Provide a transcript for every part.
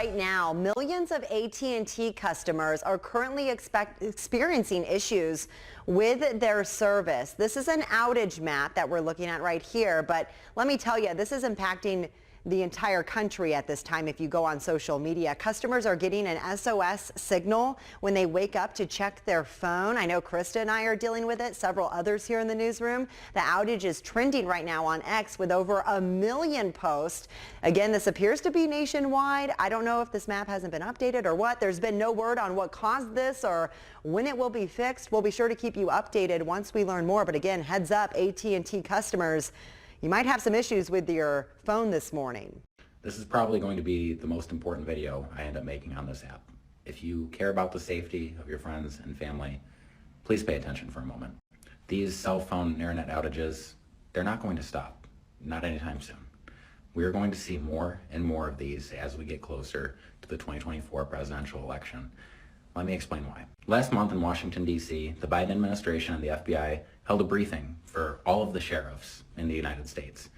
right now, millions of AT&T customers are currently experiencing issues with their service. This is an outage map that we're looking at right here, but let me tell you, this is impacting the entire country at this time. If you go on social media, customers are getting an SOS signal when they wake up to check their phone. I know Krista and I are dealing with it, several others here in the newsroom. The outage is trending right now on X with over 1 million posts. Again, this appears to be nationwide. I don't know if this map hasn't been updated or what. There's been no word on what caused this or when it will be fixed. We'll be sure to keep you updated once we learn more. But again, heads up, AT&T customers, you might have some issues with your phone this morning. This is probably going to be the most important video I end up making on this app. If you care about the safety of your friends and family, please pay attention for a moment. These cell phone and internet outages, they're not going to stop, not anytime soon. We're going to see more and more of these as we get closer to the 2024 presidential election. Let me explain why. Last month in Washington, D.C., the Biden administration and the FBI held a briefing for all of the sheriffs in the United States.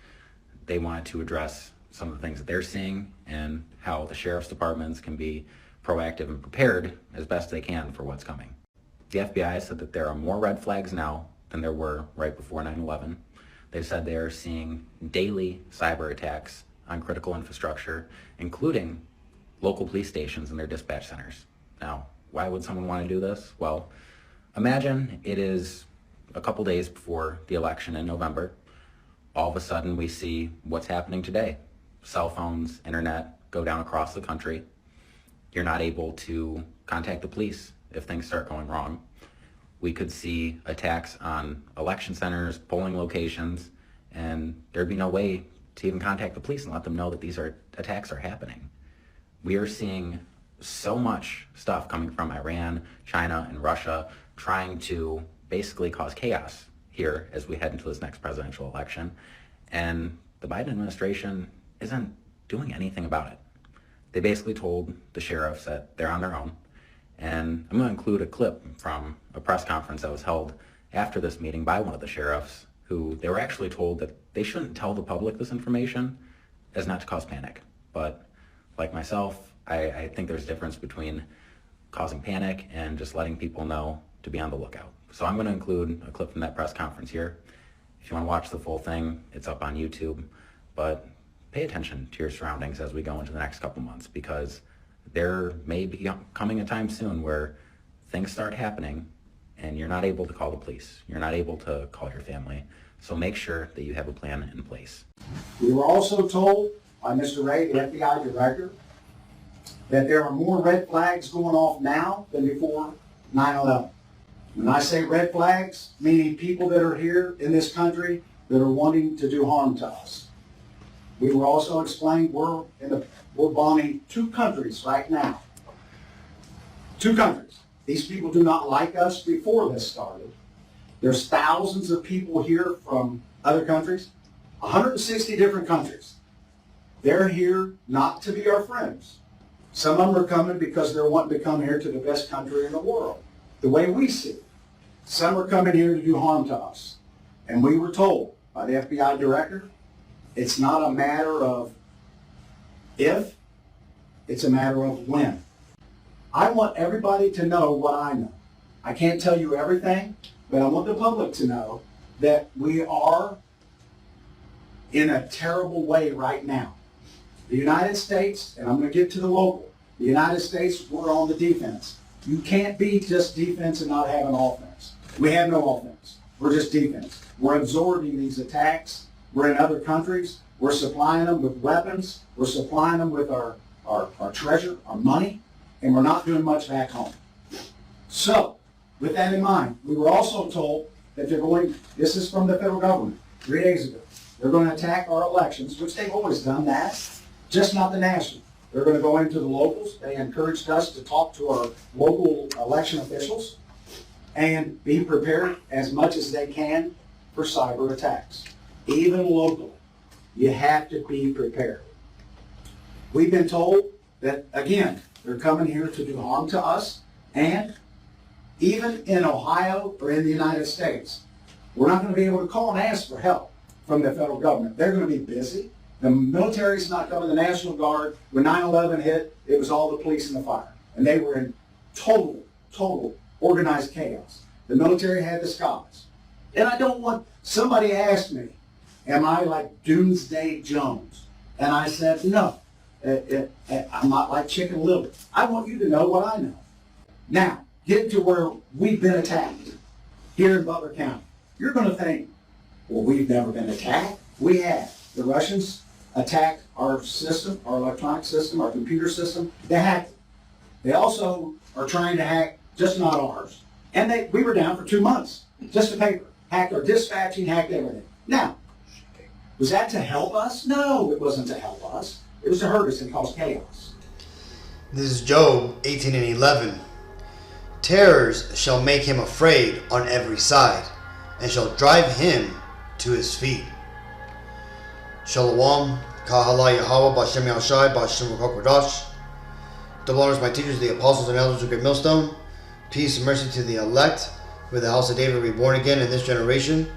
They wanted to address some of the things that they're seeing and how the sheriff's departments can be proactive and prepared as best they can for what's coming. The FBI said that there are more red flags now than there were right before 9/11. They said they are seeing daily cyber attacks on critical infrastructure, including local police stations and their dispatch centers. Now, why would someone want to do this? Well, imagine it is a couple days before the election in November. All of a sudden we see what's happening today. Cell phones, internet go down across the country. You're not able to contact the police if things start going wrong. We could see attacks on election centers, polling locations, and there'd be no way to even contact the police and let them know that these attacks are happening. We are seeing so much stuff coming from Iran, China, and Russia trying to basically cause chaos here as we head into this next presidential election. And the Biden administration isn't doing anything about it. They basically told the sheriffs that they're on their own. And I'm going to include a clip from a press conference that was held after this meeting by one of the sheriffs, who they were actually told that they shouldn't tell the public this information as not to cause panic. But like myself, I think there's a difference between causing panic and just letting people know to be on the lookout. So I'm going to include a clip from that press conference here. If you want to watch the full thing, it's up on YouTube. But pay attention to your surroundings as we go into the next couple months, because there may be coming a time soon where things start happening and you're not able to call the police. You're not able to call your family. So make sure that you have a plan in place. We were also told by Mr. Wray, the FBI director, that there are more red flags going off now than before 9/11. When I say red flags, meaning people that are here in this country that are wanting to do harm to us. We were also explained we're bombing 2 countries right now. 2 countries. These people do not like us before this started. There's thousands of people here from other countries, 160 different countries. They're here not to be our friends. Some of them are coming because they're wanting to come here to the best country in the world, the way we see it. Some are coming here to do harm to us. And we were told by the FBI director, it's not a matter of if, it's a matter of when. I want everybody to know what I know. I can't tell you everything, but I want the public to know that we are in a terrible way right now. The United States, and I'm going to get to the local, the United States, we're on the defense. You can't be just defense and not have an offense. We have no offense. We're just defense. We're absorbing these attacks. We're in other countries. We're supplying them with weapons. We're supplying them with our treasure, our money, and we're not doing much back home. So, with that in mind, we were also told that they're going, this is from the federal government, 3 days ago, they're going to attack our elections, which they've always done that, just not the national. They're going to go into the locals. They encouraged us to talk to our local election officials and be prepared as much as they can for cyber attacks. Even locally, you have to be prepared. We've been told that, again, they're coming here to do harm to us, and even in Ohio or in the United States, we're not going to be able to call and ask for help from the federal government. They're going to be busy. The military's not coming, the National Guard. When 9/11 hit, it was all the police and the fire. And they were in total organized chaos. The military had the skies. And I don't want, somebody asked me, am I like Doomsday Jones? And I said, no, I'm not like Chicken Little. I want you to know what I know. Now, get to where we've been attacked here in Butler County. You're going to think, well, we've never been attacked. We have. The Russians attacked our system, our electronic system, our computer system. They hacked it. They also are trying to hack, just not ours. And we were down for 2 months, just a paper. Hacked our dispatching, hacked everything. Now, was that to help us? No, it wasn't to help us. It was to hurt us and cause chaos. This is Job 18:11. Terrors shall make him afraid on every side, and shall drive him to his feet. Shalom, Kahala Yahweh, Bashem Yahshai, Bashem Kokodash. Double honors my teachers, the apostles and elders of Great Millstone. Peace and mercy to the elect, with the house of David reborn again in this generation.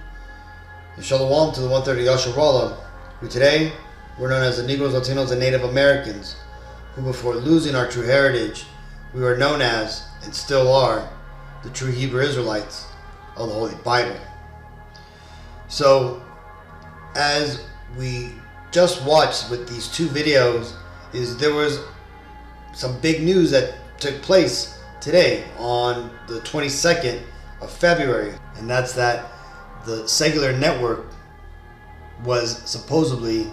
And Shalom to the 130 Yasharallah, who today were known as the Negroes, Latinos, and Native Americans, who before losing our true heritage, we were known as, and still are, the true Hebrew Israelites of the Holy Bible. So, as we just watched with these two videos, there was some big news that took place today on the 22nd of February, and that's that the cellular network was supposedly,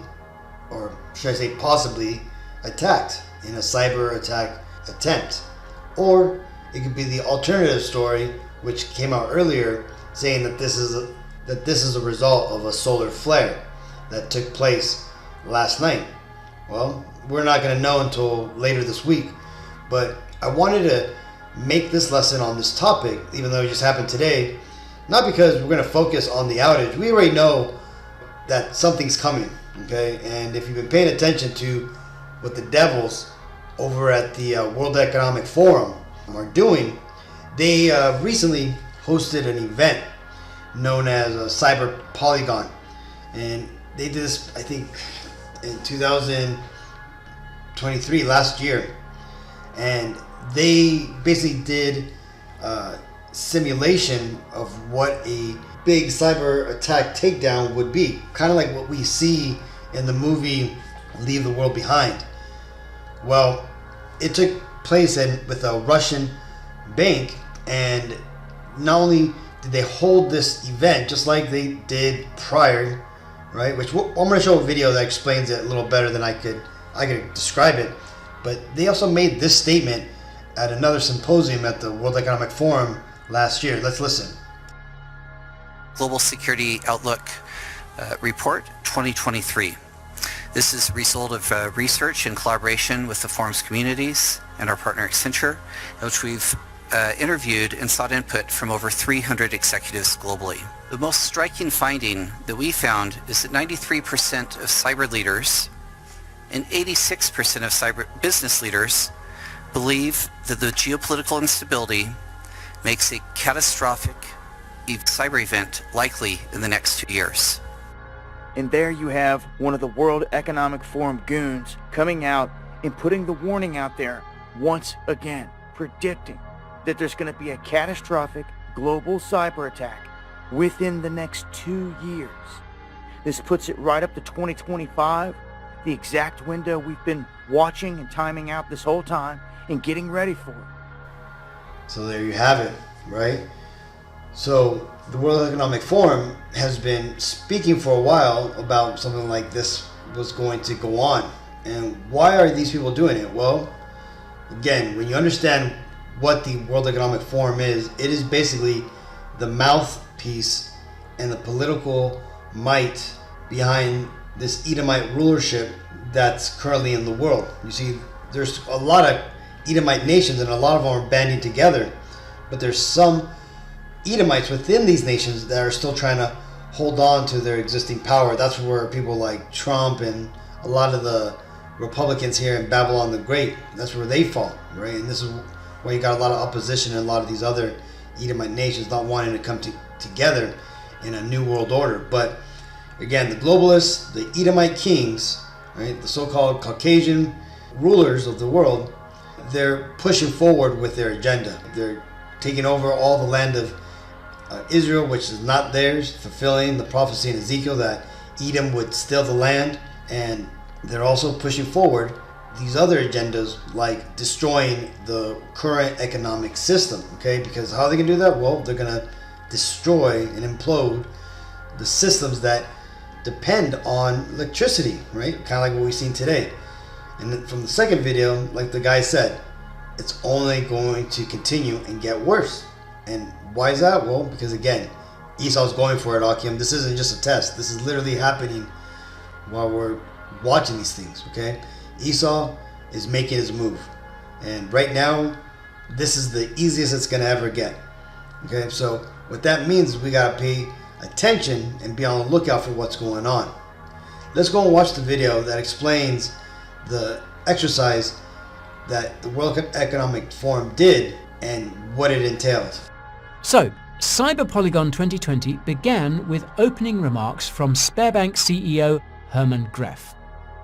or should I say possibly, attacked in a cyber attack attempt. Or it could be the alternative story, which came out earlier, saying that this is a result of a solar flare that took place last night. Well, we're not going to know until later this week, but I wanted to make this lesson on this topic, even though it just happened today, not because we're going to focus on the outage. We already know that something's coming, okay? And if you've been paying attention to what the devils over at the World Economic Forum are doing, they recently hosted an event known as Cyber Polygon, and they did this, I think, in 2023, last year, and they basically did a simulation of what a big cyber attack takedown would be, kind of like what we see in the movie Leave the World Behind. Well, it took place with a Russian bank, and not only did they hold this event just like they did prior, right? Which I'm going to show a video that explains it a little better than I could describe it. But they also made this statement at another symposium at the World Economic Forum last year. Let's listen. Global Security Outlook Report 2023. This is a result of research in collaboration with the forum's communities and our partner Accenture, in which we've interviewed and sought input from over 300 executives globally. The most striking finding that we found is that 93% of cyber leaders and 86% of cyber business leaders believe that the geopolitical instability makes a catastrophic cyber event likely in the next 2 years. And there you have one of the World Economic Forum goons coming out and putting the warning out there once again, predicting that there's going to be a catastrophic global cyber attack within the next 2 years. This puts it right up to 2025, the exact window we've been watching and timing out this whole time and getting ready for it. So there you have it, right? So the World Economic Forum has been speaking for a while about something like this was going to go on. And why are these people doing it? Well, again, when you understand what the World Economic Forum is, it is basically the mouthpiece and the political might behind this Edomite rulership that's currently in the world. You see, there's a lot of Edomite nations and a lot of them are banding together, but there's some Edomites within these nations that are still trying to hold on to their existing power. That's where people like Trump and a lot of the Republicans here in Babylon the Great, that's where they fall, right? And this is why you got a lot of opposition in a lot of these other Edomite nations not wanting to come together in a new world order. But Again, the globalists, the Edomite kings, right, the so-called Caucasian rulers of the world, they're pushing forward with their agenda. They're taking over all the land of Israel, which is not theirs, fulfilling the prophecy in Ezekiel that Edom would steal the land. And they're also pushing forward these other agendas like destroying the current economic system, okay? Because how are they going to do that? Well, they're going to destroy and implode the systems that depend on electricity, right? Kind of like what we've seen today. And then from the second video, like the guy said, it's only going to continue and get worse. And why is that? Well, because again, Esau's going for it, Akim. This isn't just a test. This is literally happening while we're watching these things, okay? Esau is making his move. And right now, this is the easiest it's going to ever get. Okay, so what that means is we got to pay attention and be on the lookout for what's going on. Let's go and watch the video that explains the exercise that the World Economic Forum did and what it entailed. So, CyberPolygon 2020 began with opening remarks from Sberbank CEO Herman Gref.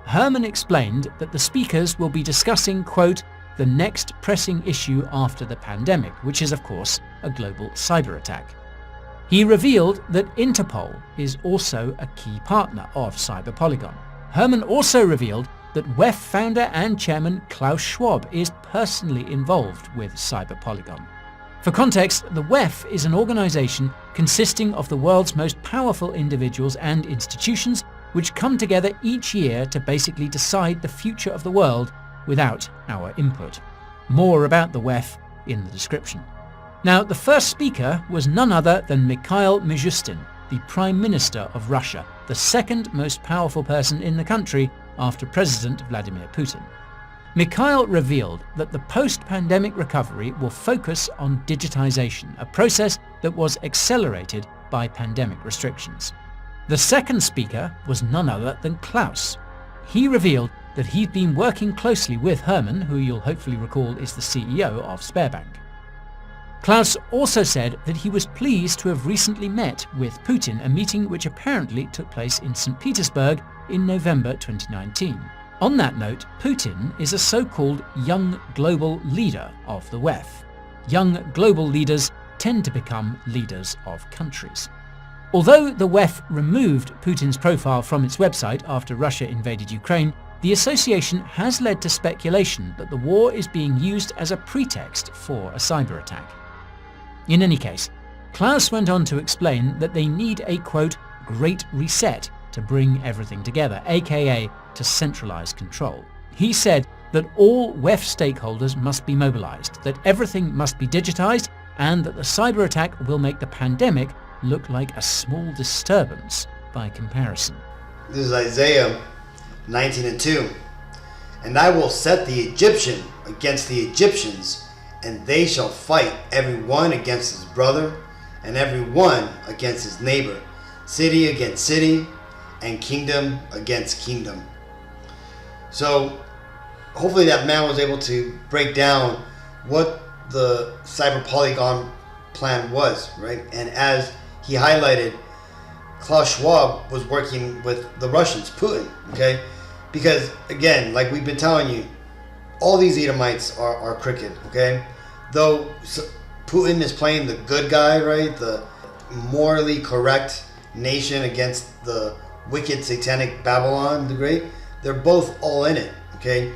Herman explained that the speakers will be discussing, quote, the next pressing issue after the pandemic, which is of course a global cyber attack. He revealed that Interpol is also a key partner of CyberPolygon. Herman also revealed that WEF founder and chairman Klaus Schwab is personally involved with CyberPolygon. For context, the WEF is an organization consisting of the world's most powerful individuals and institutions which come together each year to basically decide the future of the world without our input. More about the WEF in the description. Now, the first speaker was none other than Mikhail Mishustin, the Prime Minister of Russia, the second most powerful person in the country after President Vladimir Putin. Mikhail revealed that the post-pandemic recovery will focus on digitization, a process that was accelerated by pandemic restrictions. The second speaker was none other than Klaus. He revealed that he'd been working closely with Herman, who you'll hopefully recall is the CEO of Sberbank. Klaus also said that he was pleased to have recently met with Putin, a meeting which apparently took place in St. Petersburg in November 2019. On that note, Putin is a so-called young global leader of the WEF. Young global leaders tend to become leaders of countries. Although the WEF removed Putin's profile from its website after Russia invaded Ukraine, the association has led to speculation that the war is being used as a pretext for a cyber attack. In any case, Klaus went on to explain that they need a, quote, great reset to bring everything together, aka to centralize control. He said that all WEF stakeholders must be mobilized, that everything must be digitized, and that the cyber attack will make the pandemic look like a small disturbance by comparison. This is Isaiah 19:2. And I will set the Egyptian against the Egyptians, and they shall fight every one against his brother, and every one against his neighbor, city against city, and kingdom against kingdom. So hopefully that man was able to break down what the CyberPolygon plan was, right? And as he highlighted, Klaus Schwab was working with the Russians, Putin, okay? Because again, like we've been telling you, all these Edomites are crooked, okay? Though Putin is playing the good guy, right? The morally correct nation against the wicked satanic Babylon the Great, they're both all in it, okay?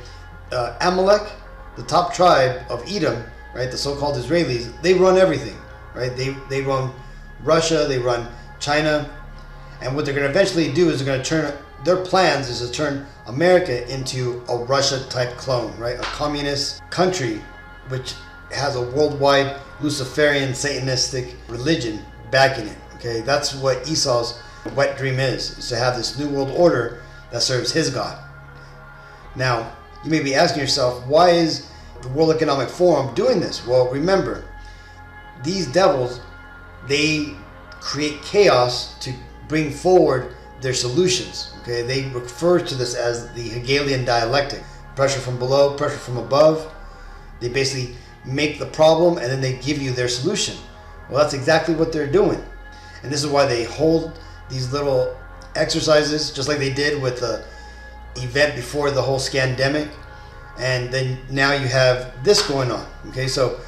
Amalek, the top tribe of Edom, right? The so-called Israelis, they run everything, right? They run Russia, they run China, and what they're going to eventually do is they're going to turn, their plans is to turn America into a Russia-type clone, right? A communist country which has a worldwide Luciferian Satanistic religion backing it, okay? That's what Esau's wet dream is to have this new world order that serves his God. Now, you may be asking yourself, why is the World Economic Forum doing this? Well, remember, these devils, they create chaos to bring forward their solutions. Okay, they refer to this as the Hegelian dialectic: pressure from below, pressure from above. They basically make the problem and then they give you their solution. Well, that's exactly what they're doing, and this is why they hold these little exercises, just like they did with the event before the whole scandemic. And then now you have this going on. Okay, so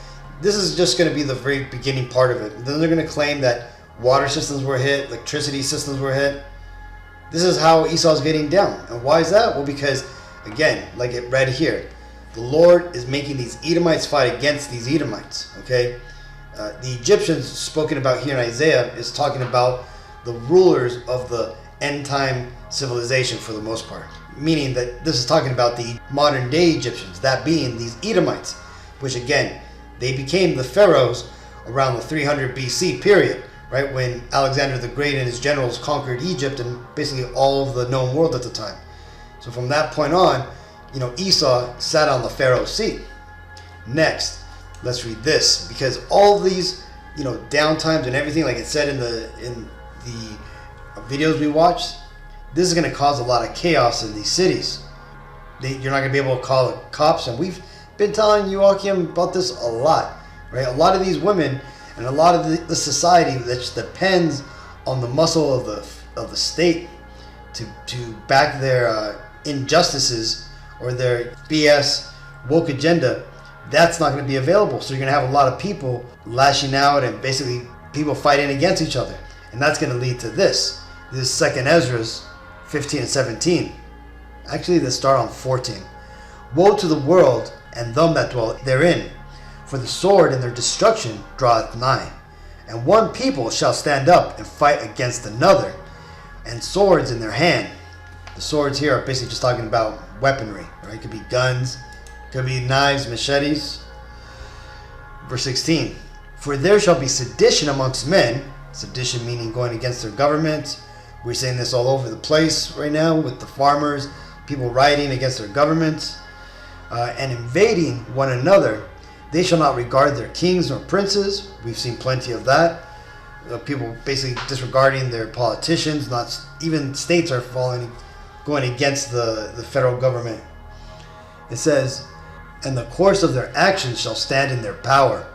this is just going to be the very beginning part of it. Then they're going to claim that water systems were hit, electricity systems were hit. This is how Esau's getting down. And why is that? Well, because, again, like it read here, the Lord is making these Edomites fight against these Edomites. Okay, the Egyptians spoken about here in Isaiah is talking about the rulers of the end time civilization for the most part. Meaning that this is talking about the modern day Egyptians, that being these Edomites, which again, they became the pharaohs around the 300 BC period, right? When Alexander the Great and his generals conquered Egypt and basically all of the known world at the time. So from that point on, Esau sat on the pharaoh's seat. Next, let's read this, because all these, downtimes and everything, like it said in the videos we watched, this is going to cause a lot of chaos in these cities. You're not going to be able to call the cops, and we've been telling you, Joachim, about this a lot, right? A lot of these women and a lot of the society that depends on the muscle of the state to back their injustices or their BS woke agenda, that's not going to be available. So you're going to have a lot of people lashing out and basically people fighting against each other. And that's going to lead to this. This is 2nd Ezra's 15 and 17. Actually, let's start on 14. Woe to the world and them that dwell therein, for the sword in their destruction draweth nigh. And one people shall stand up and fight against another, and swords in their hand. The swords here are basically just talking about weaponry, right? It could be guns, could be knives, machetes. Verse 16. For there shall be sedition amongst men. Sedition meaning going against their government. We're seeing this all over the place right now with the farmers, people rioting against their governments and invading one another. They shall not regard their kings nor princes. We've seen plenty of that. People basically disregarding their politicians. Not even states are going against the federal government. It says, and the course of their actions shall stand in their power.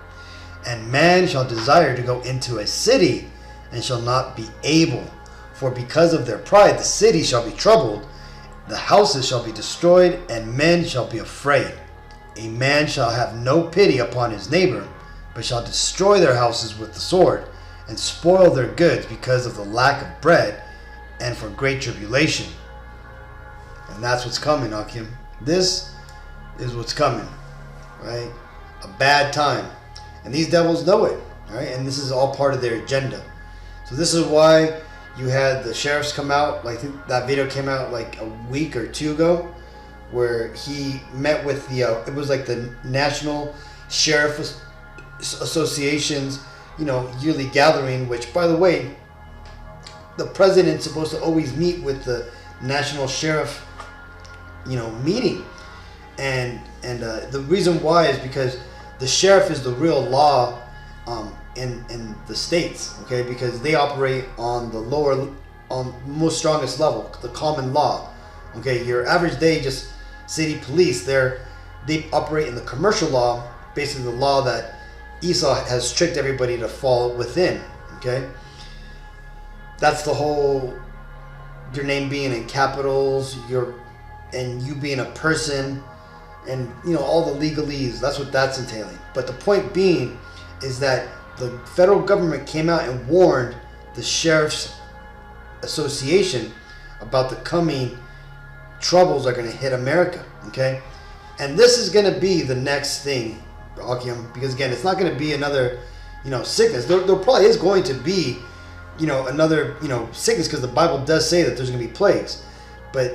And man shall desire to go into a city and shall not be able. For because of their pride the city shall be troubled, the houses shall be destroyed, and men shall be afraid. A man shall have no pity upon his neighbor, but shall destroy their houses with the sword, and spoil their goods because of the lack of bread, and for great tribulation. And that's what's coming, Joachim. This is what's coming, right? A bad time. And these devils know it, right? And this is all part of their agenda. So this is why you had the sheriffs come out, like that video came out like a week or two ago, where he met with it was like the National Sheriff Association's, yearly gathering, which, by the way, the president's supposed to always meet with the National Sheriff, meeting. And the reason why is because the sheriff is the real law in the states, okay? Because they operate on the most strongest level, the common law, okay? Your average day, just city police, they operate in the commercial law, basically the law that Esau has tricked everybody to fall within, okay? That's the whole, your name being in capitals, and you being a person, and all the legalese. That's what that's entailing. But the point being is that the federal government came out and warned the Sheriff's Association about the coming troubles that are going to hit America, okay? And this is going to be the next thing, Joachim, because again, it's not going to be another, sickness. There probably is going to be, another, sickness, because the Bible does say that there's going to be plagues. But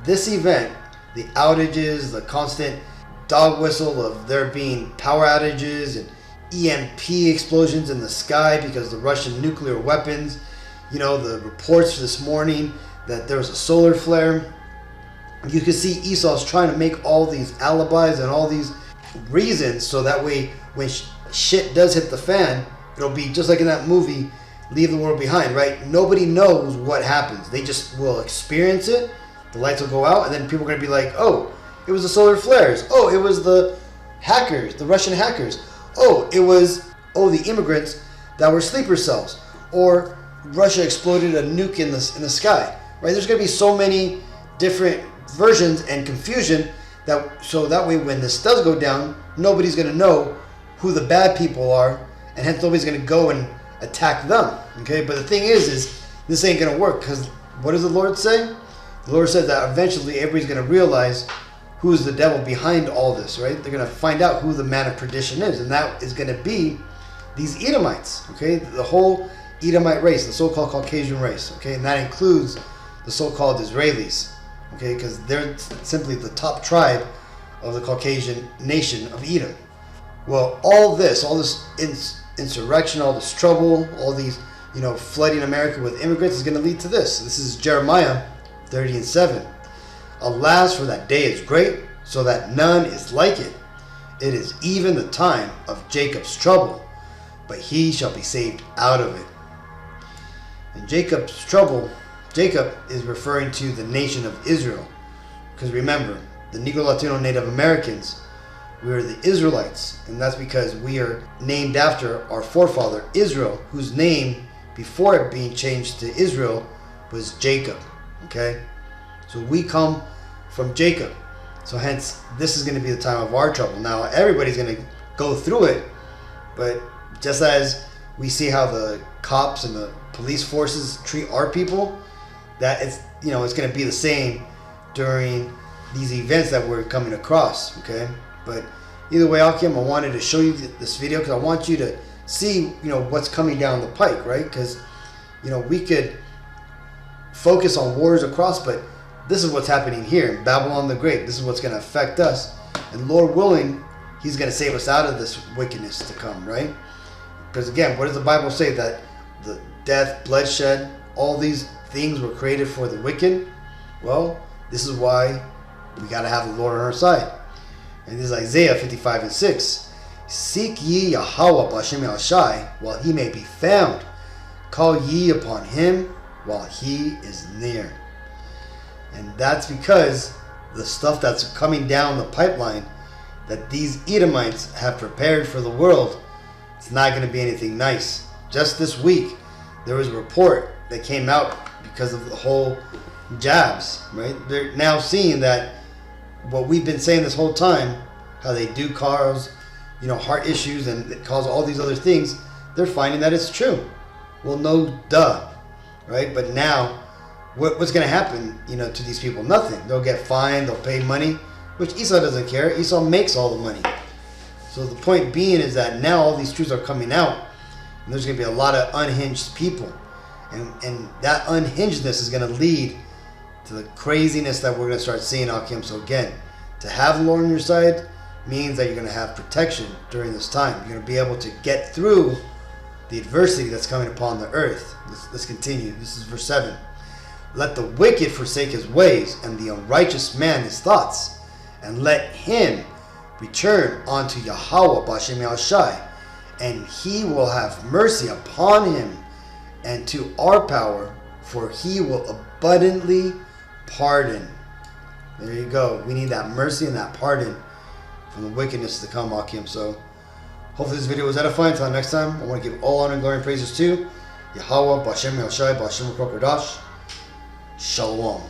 this event, the outages, the constant dog whistle of there being power outages and EMP explosions in the sky because the Russian nuclear weapons, the reports this morning that there was a solar flare. You can see Esau's trying to make all these alibis and all these reasons so that way when shit does hit the fan, it'll be just like in that movie, Leave the World Behind, right? Nobody knows what happens. They just will experience it. The lights will go out, and then people are going to be like, oh, it was the solar flares. Oh, it was the hackers, the Russian hackers. Oh, it was, the immigrants that were sleeper cells. Or Russia exploded a nuke in the sky. right? There's going to be so many different versions and confusion that way when this does go down, nobody's going to know who the bad people are, and hence nobody's going to go and attack them. Okay, but the thing is this ain't going to work, because what does the Lord say? The Lord said that eventually everybody's going to realize who's the devil behind all this, right? They're going to find out who the man of perdition is, and that is going to be these Edomites, okay? The whole Edomite race, the so-called Caucasian race, okay? And that includes the so-called Israelis, okay? Because they're simply the top tribe of the Caucasian nation of Edom. Well, all this insurrection, all this trouble, all these, flooding America with immigrants is going to lead to this. This is Jeremiah 30:7. Alas, for that day is great, so that none is like it. It is even the time of Jacob's trouble, but he shall be saved out of it. And Jacob's trouble, Jacob is referring to the nation of Israel. Because remember, the Negro, Latino, Native Americans, we are the Israelites. And that's because we are named after our forefather, Israel, whose name, before it being changed to Israel, was Jacob. Okay? So we come from Jacob. So hence, this is going to be the time of our trouble. Now, everybody's going to go through it, but just as we see how the cops and the police forces treat our people, that it's going to be the same during these events that we're coming across. Okay, but either way, Akim, I wanted to show you this video because I want you to see what's coming down the pike, right? Because we could focus on wars across, but this is what's happening here in Babylon the Great. This is what's going to affect us, and Lord willing, He's going to save us out of this wickedness to come, right? Because again, what does the Bible say? That the death, bloodshed, all these things were created for the wicked. Well, this is why we got to have the Lord on our side. And this is Isaiah 55:6. Seek ye Yahweh B'Shem Yahshai while he may be found. Call ye upon him while he is near. And that's because the stuff that's coming down the pipeline that these Edomites have prepared for the world, it's not going to be anything nice. Just this week, there was a report that came out because of the whole jabs, right? They're now seeing that what we've been saying this whole time, how they do cause, heart issues and it cause all these other things, they're finding that it's true. Well, no duh, right? But now, what's going to happen, to these people? Nothing. They'll get fined, they'll pay money, which Esau doesn't care. Esau makes all the money. So the point being is that now all these truths are coming out, and there's going to be a lot of unhinged people. And that unhingedness is going to lead to the craziness that we're going to start seeing, Akim. So again, to have the Lord on your side means that you're going to have protection during this time. You're going to be able to get through the adversity that's coming upon the earth. Let's continue. This is verse 7. Let the wicked forsake his ways, and the unrighteous man his thoughts, and let him return unto Yahweh B'Shem Yahshai, and he will have mercy upon him, and to our power, for he will abundantly pardon. There you go. We need that mercy and that pardon from the wickedness to come, Akim. So hopefully this video was edifying. Until next time, I want to give all honor and glory and praises to Yahweh B'Shem Yahshai B'Shem Kokodash. Shalom.